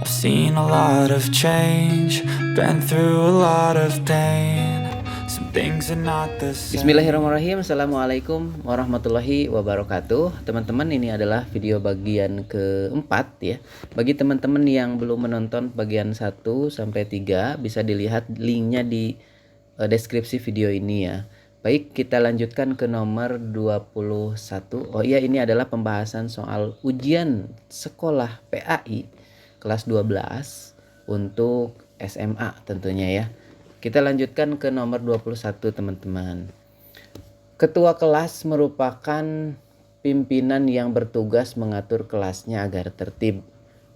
I've seen a lot of change, been through a lot of pain. Some things are not the same. Bismillahirrahmanirrahim. Assalamualaikum warahmatullahi wabarakatuh. Teman-teman, ini adalah video bagian keempat ya. Bagi teman-teman yang belum menonton bagian 1 sampai 3, bisa dilihat linknya di deskripsi video ini ya. Baik, kita lanjutkan ke nomor 21. Oh iya, ini adalah pembahasan soal ujian sekolah PAI kelas 12 untuk SMA tentunya ya. Kita lanjutkan ke nomor 21 teman-teman. Ketua kelas merupakan pimpinan yang bertugas mengatur kelasnya agar tertib,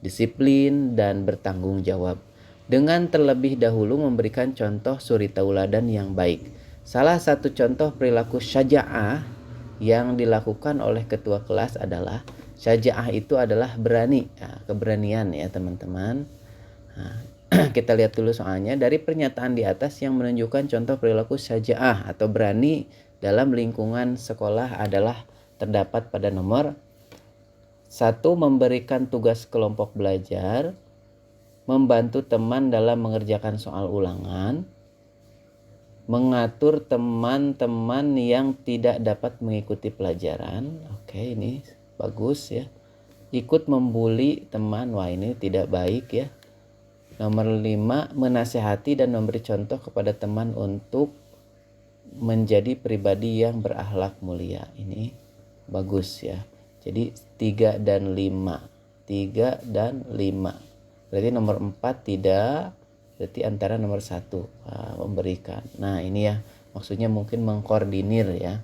disiplin, dan bertanggung jawab. Dengan terlebih dahulu memberikan contoh suri tauladan yang baik. Salah satu contoh perilaku syaja'ah yang dilakukan oleh ketua kelas adalah syaja'ah itu adalah berani, keberanian ya teman-teman. Kita lihat dulu soalnya. Dari pernyataan di atas yang menunjukkan contoh perilaku syaja'ah atau berani dalam lingkungan sekolah adalah terdapat pada nomor 1. Memberikan tugas kelompok belajar, membantu teman dalam mengerjakan soal ulangan, mengatur teman-teman yang tidak dapat mengikuti pelajaran. Oke, ini bagus ya. Ikut membuli teman, wah ini tidak baik ya. Nomor 5, menasehati dan memberi contoh kepada teman untuk menjadi pribadi yang berakhlak mulia. Ini bagus ya. Jadi 3 dan 5. 3 dan 5. Berarti nomor 4 tidak. Berarti antara nomor 1 memberikan. Nah ini ya, maksudnya mungkin mengkoordinir ya.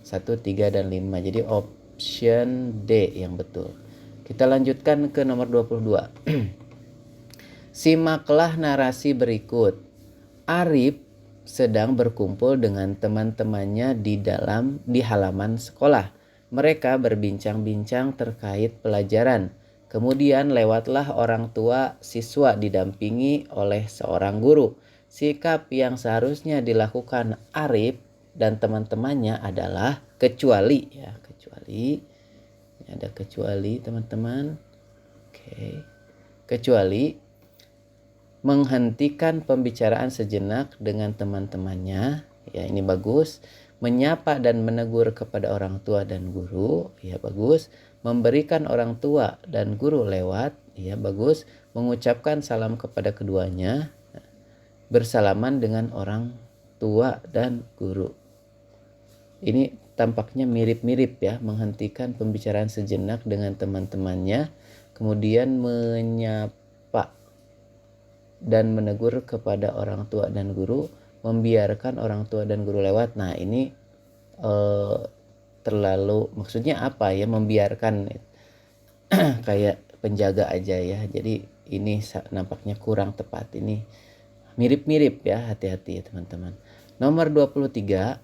1, 3, dan 5. Jadi option D yang betul. Kita lanjutkan ke nomor 22. Simaklah narasi berikut. Arif sedang berkumpul dengan teman-temannya di halaman sekolah. Mereka berbincang-bincang terkait pelajaran. Kemudian lewatlah orang tua siswa didampingi oleh seorang guru. Sikap yang seharusnya dilakukan Arif dan teman-temannya adalah kecuali ya, kecuali. Ini ada kecuali teman-teman. Oke. Kecuali menghentikan pembicaraan sejenak dengan teman-temannya, ya ini bagus. Menyapa dan menegur kepada orang tua dan guru, ya bagus. Memberikan orang tua dan guru lewat, ya bagus. Mengucapkan salam kepada keduanya, bersalaman dengan orang tua dan guru. Ini tampaknya mirip-mirip ya, menghentikan pembicaraan sejenak dengan teman-temannya, kemudian menyapa dan menegur kepada orang tua dan guru, membiarkan orang tua dan guru lewat. Nah ini terlalu, maksudnya apa ya, membiarkan kayak penjaga aja ya. Jadi ini nampaknya kurang tepat. Ini mirip-mirip ya, hati-hati ya teman-teman. Nomor 23,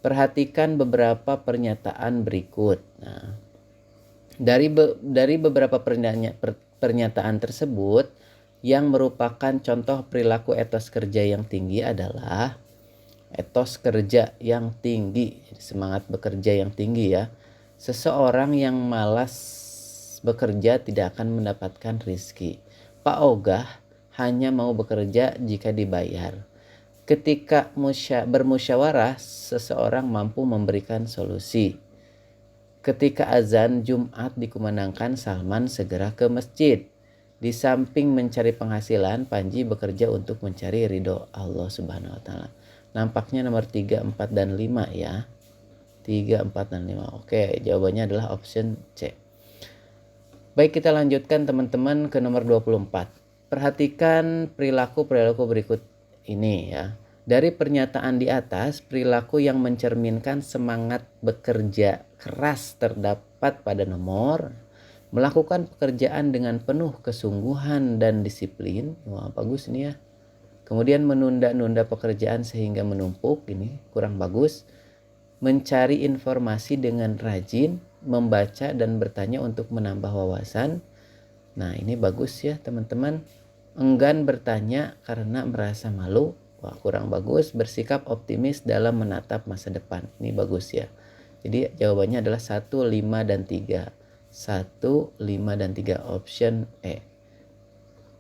perhatikan beberapa pernyataan berikut. Nah, dari beberapa pernyataan tersebut, yang merupakan contoh perilaku etos kerja yang tinggi adalah etos kerja yang tinggi, semangat bekerja yang tinggi ya. Seseorang yang malas bekerja tidak akan mendapatkan rezeki. Pak Ogah hanya mau bekerja jika dibayar. Ketika bermusyawarah, seseorang mampu memberikan solusi. Ketika azan Jumat dikumandangkan, Salman segera ke masjid. Di samping mencari penghasilan, Panji bekerja untuk mencari ridho Allah Subhanahu wa taala. Nampaknya nomor 3, 4, dan 5 ya. 3, 4, dan 5. Oke, jawabannya adalah option C. Baik, kita lanjutkan teman-teman ke nomor 24. Perhatikan perilaku-perilaku berikut ini ya. Dari pernyataan di atas, perilaku yang mencerminkan semangat bekerja keras terdapat pada nomor melakukan pekerjaan dengan penuh kesungguhan dan disiplin. Wah, bagus ini ya. Kemudian menunda-nunda pekerjaan sehingga menumpuk, ini kurang bagus. Mencari informasi dengan rajin, membaca dan bertanya untuk menambah wawasan. Nah, ini bagus ya teman-teman. Enggan bertanya karena merasa malu. Wah, kurang bagus. Bersikap optimis dalam menatap masa depan. Ini bagus ya. Jadi jawabannya adalah 1, 5, dan 3. 1, 5, dan 3, option E.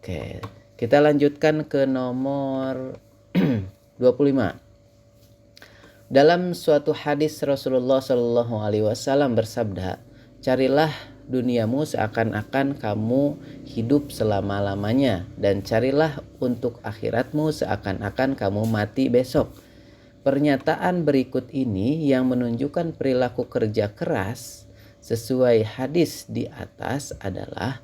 Oke, kita lanjutkan ke nomor 25. Dalam suatu hadis Rasulullah Shallallahu Alaihi Wasallam bersabda, carilah duniamu seakan-akan kamu hidup selama-lamanya, dan carilah untuk akhiratmu seakan-akan kamu mati besok. Pernyataan berikut ini yang menunjukkan perilaku kerja keras sesuai hadis di atas adalah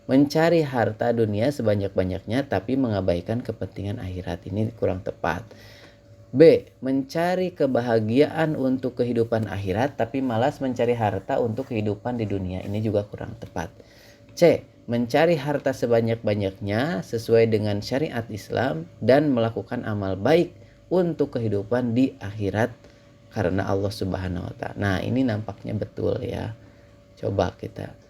mencari harta dunia sebanyak-banyaknya tapi mengabaikan kepentingan akhirat. Ini kurang tepat. B. Mencari kebahagiaan untuk kehidupan akhirat tapi malas mencari harta untuk kehidupan di dunia. Ini juga kurang tepat. C. Mencari harta sebanyak-banyaknya sesuai dengan syariat Islam dan melakukan amal baik untuk kehidupan di akhirat karena Allah Subhanahu wa Ta'ala. Nah, ini nampaknya betul ya. Coba kita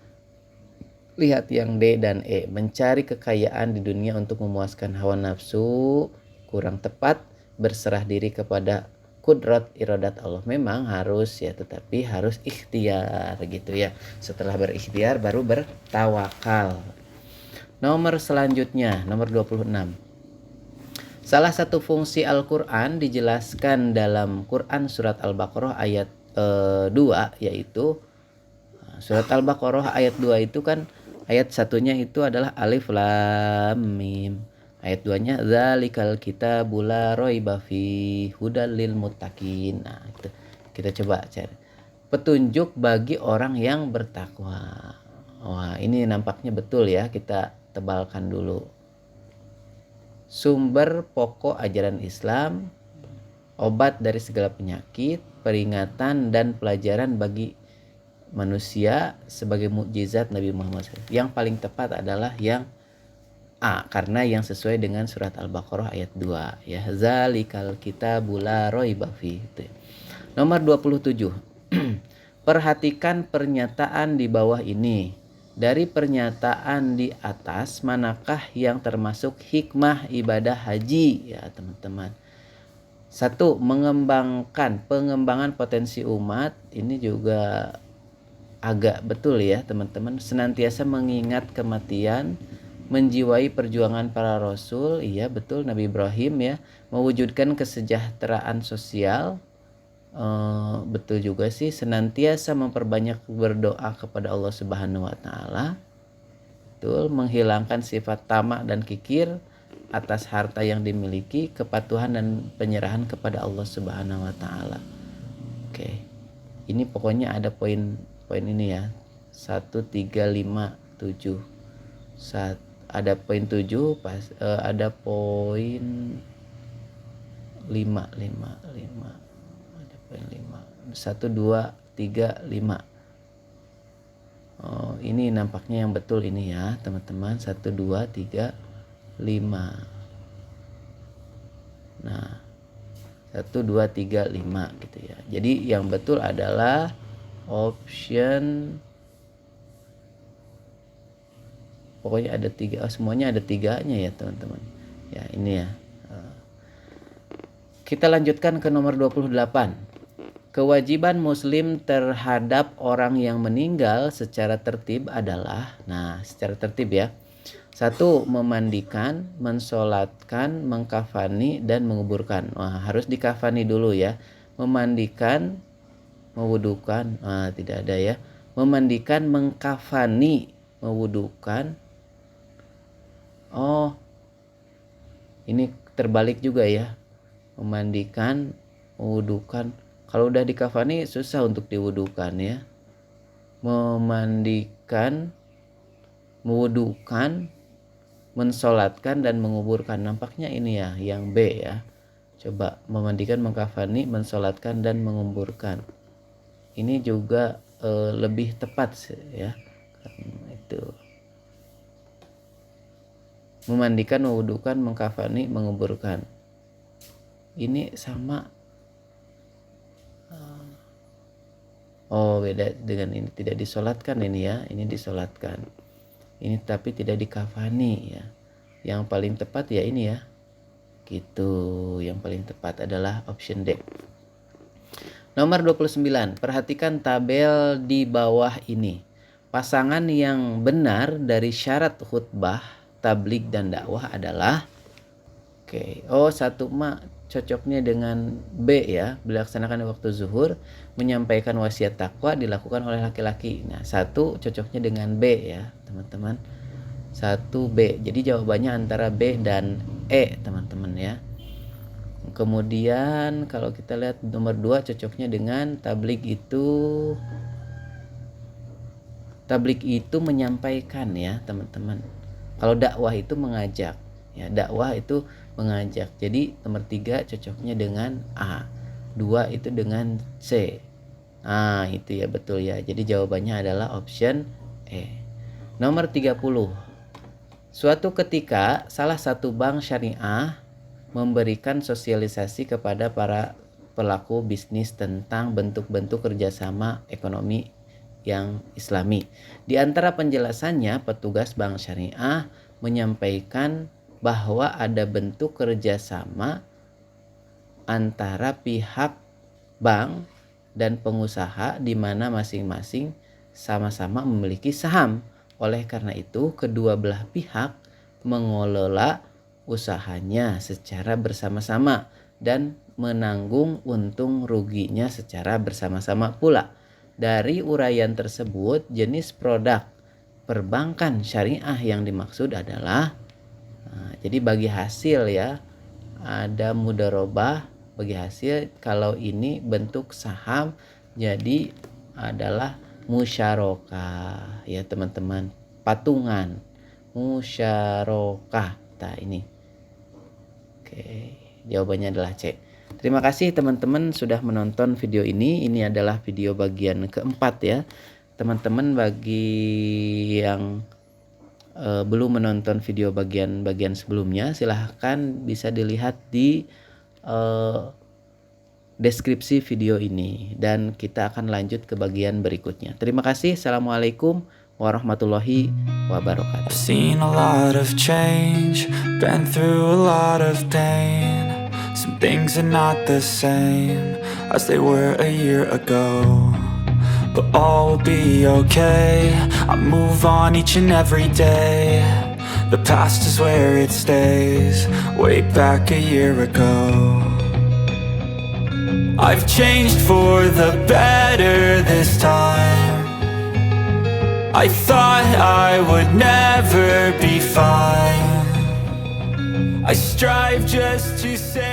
lihat yang D dan E. Mencari kekayaan di dunia untuk memuaskan hawa nafsu kurang tepat. Berserah diri kepada kudrat iradat Allah memang harus ya, tetapi harus ikhtiar gitu ya. Setelah berikhtiar baru bertawakal. Nomor selanjutnya, nomor 26. Salah satu fungsi Al-Quran dijelaskan dalam Quran surat Al-Baqarah ayat 2, yaitu surat Al-Baqarah ayat 2 itu kan ayat satunya itu adalah alif lam mim. Ayat 2-nya zalikal kitabul la raiba fi hudal lil muttaqin. Nah, itu kita coba cari. Petunjuk bagi orang yang bertakwa. Wah, ini nampaknya betul ya. Kita tebalkan dulu. Sumber pokok ajaran Islam, obat dari segala penyakit, peringatan dan pelajaran bagi manusia sebagai mukjizat Nabi Muhammad SAW. Yang paling tepat adalah yang A, karena yang sesuai dengan surat Al-Baqarah ayat 2 ya. Zalikal kitabul la raiba fi. Nomor 27. Perhatikan pernyataan di bawah ini. Dari pernyataan di atas, manakah yang termasuk hikmah ibadah haji ya teman-teman? 1. Pengembangan potensi umat. Ini juga agak betul ya teman-teman. Senantiasa mengingat kematian, menjiwai perjuangan para rasul. Iya betul, Nabi Ibrahim ya. Mewujudkan kesejahteraan sosial. Betul juga sih. Senantiasa memperbanyak berdoa kepada Allah Subhanahu wa Ta'ala. Betul. Menghilangkan sifat tamak dan kikir atas harta yang dimiliki, kepatuhan dan penyerahan kepada Allah Subhanahu wa Ta'ala. Oke. Ini pokoknya ada poin ini ya. 1, 3, 5, 7. Ada poin 7, ada poin 5. Ada poin 5. 1, 2, 3, 5. Oh, ini nampaknya yang betul ini ya, teman-teman. 1, 2, 3, 5. Nah, 1, 2, 3, 5 gitu ya. Jadi yang betul adalah option, pokoknya ada 3, semuanya ada 3-nya ya teman-teman. Ya ini ya. Kita lanjutkan ke nomor 28. Kewajiban muslim terhadap orang yang meninggal secara tertib adalah, nah secara tertib ya. 1. Memandikan, mensolatkan, mengkafani, dan menguburkan. Wah, harus dikafani dulu ya. Memandikan, mewudukan, tidak ada ya. Memandikan, mengkafani, mewudukan. Oh, ini terbalik juga ya. Memandikan, mewudukan. Kalau udah dikafani susah untuk diwudukan ya. Memandikan, mewudukan, mensolatkan, dan menguburkan. Nampaknya ini ya, yang B ya. Coba memandikan, mengkafani, mensolatkan, dan menguburkan. Ini juga lebih tepat ya. Itu. Memandikan, mewudukan, mengkafani, menguburkan. Ini sama. Oh, beda dengan ini, tidak disolatkan ini ya. Ini disolatkan. Ini tapi tidak dikafani ya. Yang paling tepat ya ini ya. Gitu. Yang paling tepat adalah option D. Nomor 29. Perhatikan tabel di bawah ini. pasangan yang benar dari syarat khutbah, tabligh dan dakwah adalah satu cocoknya dengan B ya, dilaksanakan di waktu zuhur, menyampaikan wasiat takwa dilakukan oleh laki-laki. Nah, satu cocoknya dengan B ya, teman-teman. 1B. Jadi jawabannya antara B dan E, teman-teman ya. Kemudian kalau kita lihat nomor 2 cocoknya dengan tabligh itu menyampaikan ya, teman-teman. Kalau dakwah itu mengajak ya, dakwah itu mengajak. Jadi nomor 3 cocoknya dengan A, 2 itu dengan C. Nah, itu ya, betul ya. Jadi jawabannya adalah option E. Nomor 30. Suatu ketika salah satu bank syariah memberikan sosialisasi kepada para pelaku bisnis tentang bentuk-bentuk kerjasama ekonomi yang islami. Di antara penjelasannya, petugas bank syariah menyampaikan bahwa ada bentuk kerjasama antara pihak bank dan pengusaha di mana masing-masing sama-sama memiliki saham. Oleh karena itu, kedua belah pihak mengelola usahanya secara bersama-sama dan menanggung untung ruginya secara bersama-sama pula. Dari uraian tersebut, jenis produk perbankan syariah yang dimaksud adalah, jadi bagi hasil ya, ada mudharabah bagi hasil. Kalau ini bentuk saham, jadi adalah musyarakah ya, teman-teman. Patungan, musyarakah. Nah, ini. Jawabannya adalah C. Terima kasih teman-teman sudah menonton video ini. Ini adalah video bagian keempat ya. Teman-teman bagi yang belum menonton video bagian-bagian sebelumnya, silahkan bisa dilihat di deskripsi video ini, dan kita akan lanjut ke bagian berikutnya. Terima kasih. Assalamualaikum warahmatullahi wabarakatuh. I've seen a lot of change, been through a lot of pain. Some things are not the same as they were a year ago, but all will be okay. I move on each and every day. The past is where it stays, way back a year ago. I've changed for the better this time. I thought I would never be fine. I strive just to say